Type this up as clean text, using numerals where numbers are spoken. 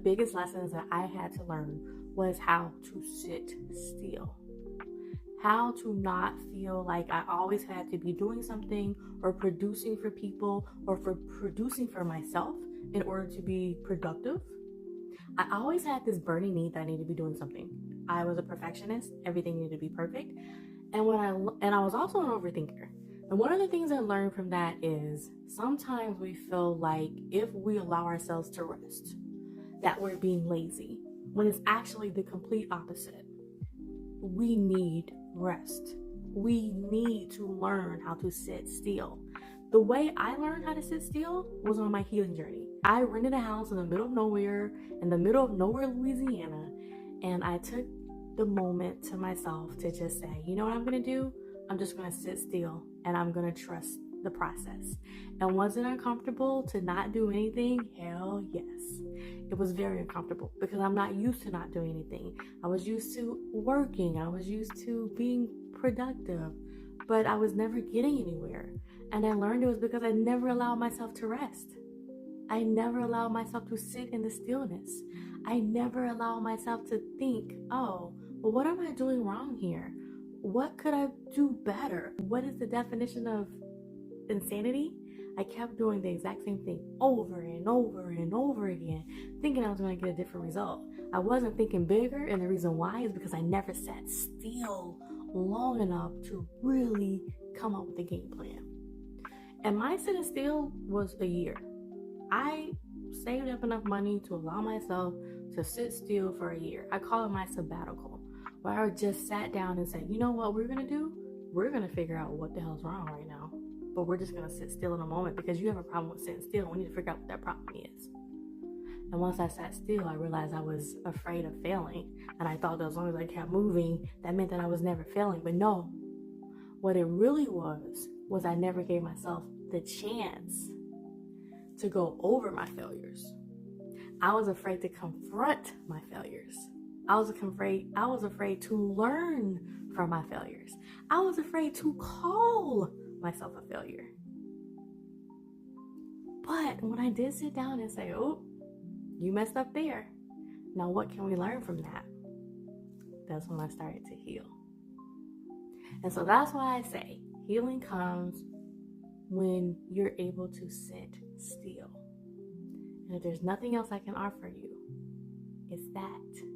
biggest lessons that I had to learn was how to sit still. How to not feel like I always had to be doing something or producing for people or for producing for myself in order to be productive. I always had this burning need that I needed to be doing something. I was a perfectionist. Everything needed to be perfect. And I was also an overthinker. And one of the things I learned from that is sometimes we feel like if we allow ourselves to rest, that we're being lazy, when it's actually the complete opposite. We need rest. We need to learn how to sit still. The way I learned how to sit still was on my healing journey. I rented a house in the middle of nowhere, Louisiana, and I took the moment to myself to just say, you know what I'm gonna do? I'm just gonna sit still and I'm gonna trust the process. And was it uncomfortable to not do anything? Hell yes. It was very uncomfortable because I'm not used to not doing anything. I was used to working. I was used to being productive, but I was never getting anywhere. And I learned it was because I never allowed myself to rest. I never allowed myself to sit in the stillness. I never allowed myself to think, oh, well, what am I doing wrong here? What could I do better? What is the definition of insanity? I kept doing the exact same thing over and over and over again, thinking I was going to get a different result. I wasn't thinking bigger, and the reason why is because I never sat still long enough to really come up with a game plan. And my sitting still was a year. I saved up enough money to allow myself to sit still for a year. I call it my sabbatical, where I just sat down and said, you know what we're going to do? We're going to figure out what the hell's wrong right now. But we're just going to sit still in a moment because you have a problem with sitting still. We need to figure out what that problem is. And once I sat still, I realized I was afraid of failing. And I thought that as long as I kept moving, that meant that I was never failing. But no, what it really was I never gave myself the chance to go over my failures. I was afraid to confront my failures. I was afraid to learn from my failures. I was afraid to call myself a failure. But when I did sit down and say, oh, you messed up there. Now what can we learn from that? That's when I started to heal. And so that's why I say healing comes when you're able to sit still. And if there's nothing else I can offer you, it's that.